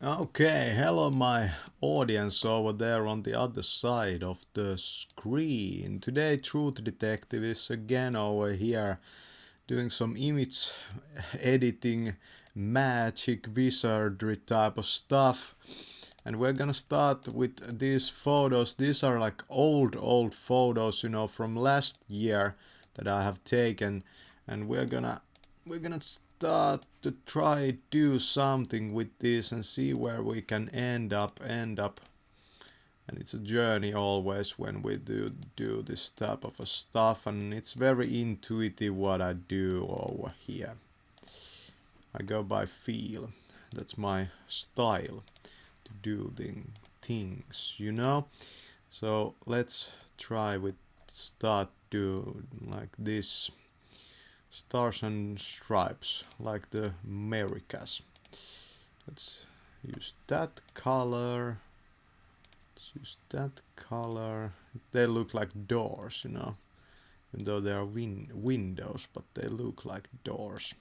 Okay, hello my audience over there on the other side of the screen. Today Truth Detective is again over here doing some image editing, magic, wizardry type of stuff. And we're gonna start with these photos. These are like old photos, you know, from last year that I have taken, and we're gonna start to try do something with this and see where we can end up. And it's a journey always when we do this type of stuff, and it's very intuitive what I do over here. I go by feel. That's my style to do things, you know. So let's try with start do like this. Stars and stripes like the Americas. Let's use that color. Let's use that color. They look like doors, you know, even though they are windows, but they look like doors.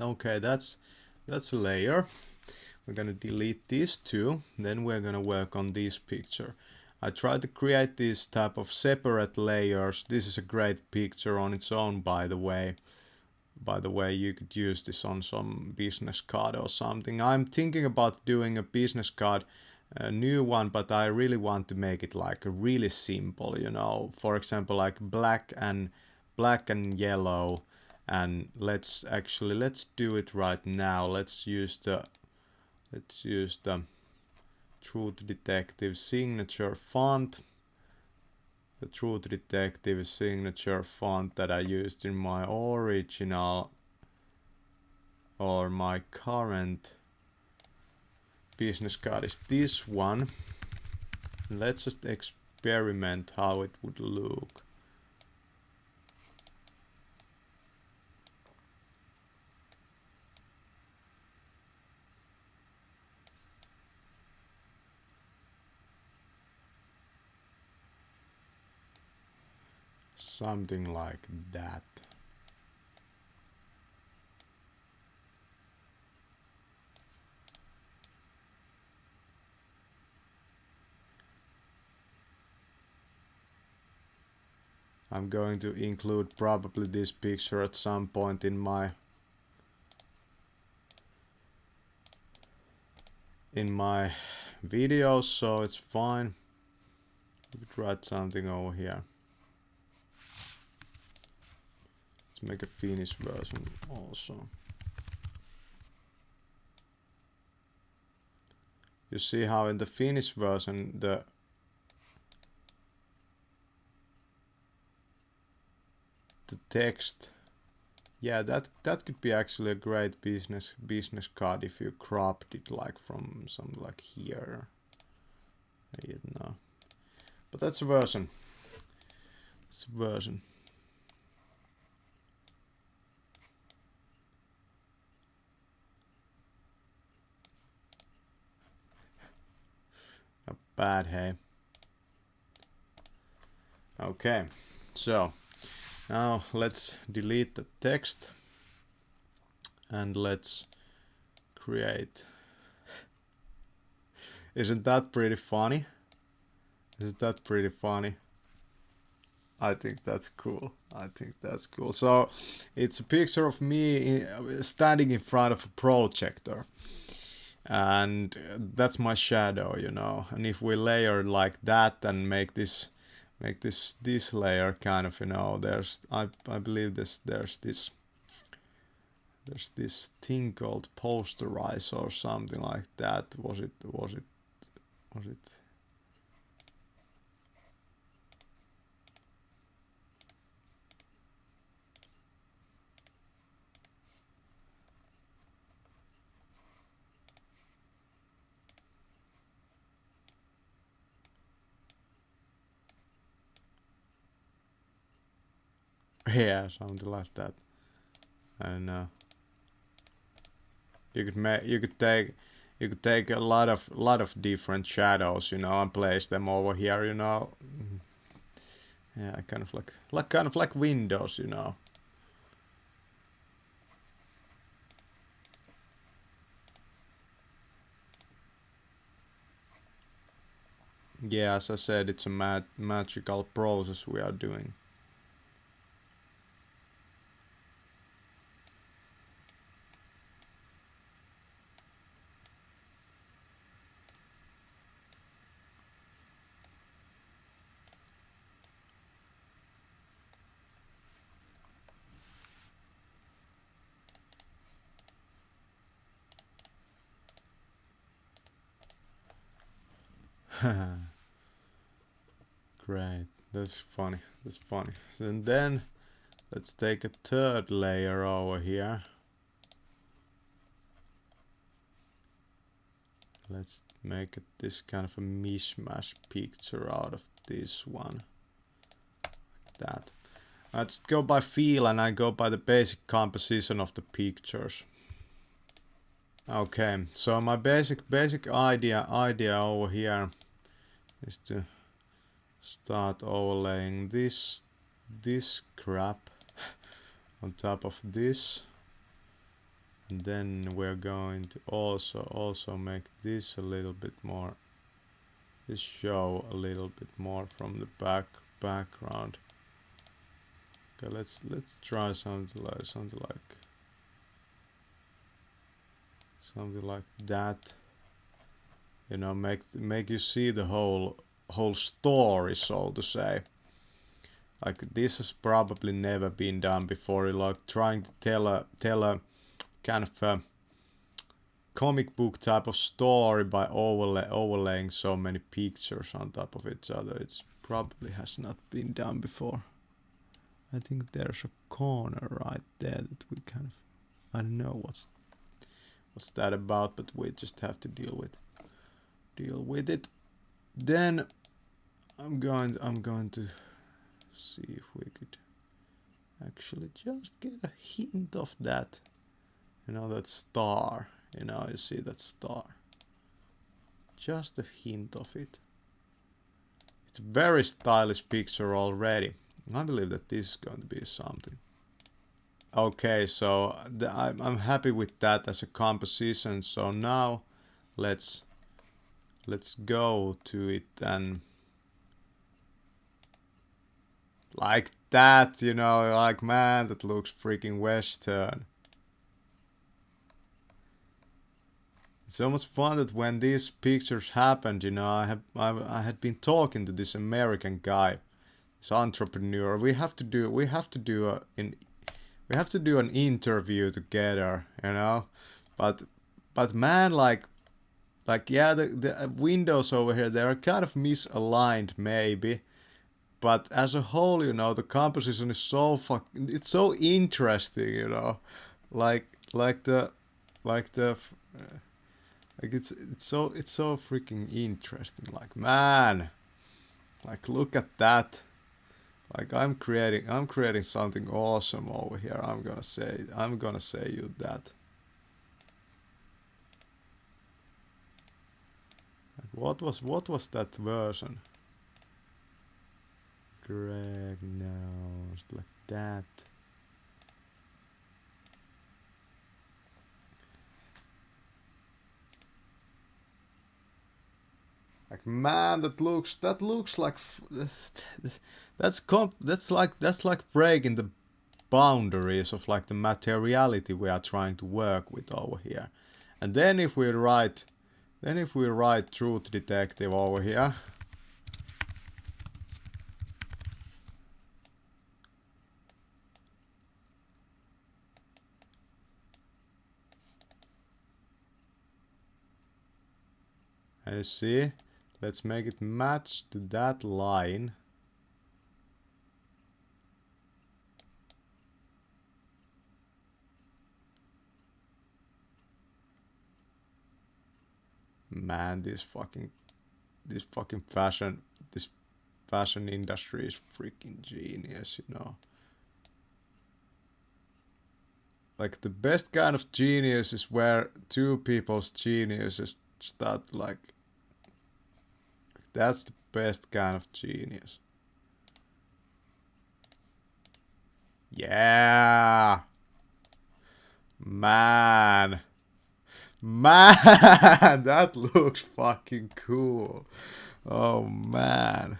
Okay, that's a layer. We're gonna delete these two, then we're gonna work on this picture. I tried to create this type of separate layers. This is a great picture on its own, by the way. By the way, you could use this on some business card or something. I'm thinking about doing a business card, a new one, but I really want to make it like really simple, you know. For example, like black and yellow. And let's do it right now. Let's use the Truth Detective signature font. The Truth Detective signature font that I used in my original or my current business card is this one. Let's just experiment how it would look. Something like that. I'm going to include probably this picture at some point in my videos, so it's fine. We could write something over here. Let's make a Finnish version also. You see how in the Finnish version the text, yeah, that could be actually a great business card if you cropped it like from something like here. I don't know, but that's a version. It's a version. Not bad, hey. Okay, so now let's delete the text and let's create. Isn't that pretty funny? Isn't that pretty funny? I think that's cool. I think that's cool. So it's a picture of me standing in front of a projector, and that's my shadow, you know. And if we layer like that and make this layer kind of, you know, there's I believe there's this thing called posterize or something like that. Was it yeah, something like that. And you could take a lot of different shadows, you know, and place them over here, you know. Yeah, kind of like windows, you know. Yeah, as I said, it's a magical process we are doing. Great, that's funny, that's funny. And then let's take a third layer over here. Let's make it this kind of a mishmash picture out of this one. Like that. I just go by feel and I go by the basic composition of the pictures. Okay, so my basic idea over here is to start overlaying this crap on top of this, and then we're going to also make this a little bit more, this show a little bit more from the background. Okay, let's try something like that. You know, make you see the whole story, so to say. Like this has probably never been done before. Like trying to tell a kind of a comic book type of story by overlaying so many pictures on top of each other. It's probably has not been done before. I think there's a corner right there that we kind of, I don't know what's that about, but we just have to deal with it. Then I'm going to see if we could actually just get a hint of that. You know, that star. You know, you see that star. Just a hint of it. It's a very stylish picture already. I believe that this is going to be something. Okay, so I'm happy with that as a composition. So now let's go to it and like that, you know, like man, that looks freaking Western. It's almost fun that when these pictures happened, you know, I had been talking to this American guy, this entrepreneur. We have to do an interview together, you know, but man, like yeah, the windows over here, they are kind of misaligned maybe, but as a whole, you know, the composition is it's so interesting, you know, like the like the like it's so freaking interesting. Like man, like look at that. Like I'm creating something awesome over here. I'm gonna say you that. Like, what was that version? Greg knows, like that. Like man, that looks like that's like breaking the boundaries of like the materiality we are trying to work with over here. And then if we write Truth Detective over here, and you see, let's make it match to that line. Man, this fucking fashion industry is freaking genius, you know. Like the best kind of genius is where two people's geniuses start like that's the best kind of genius. Yeah. Man. Man, that looks fucking cool. Oh man.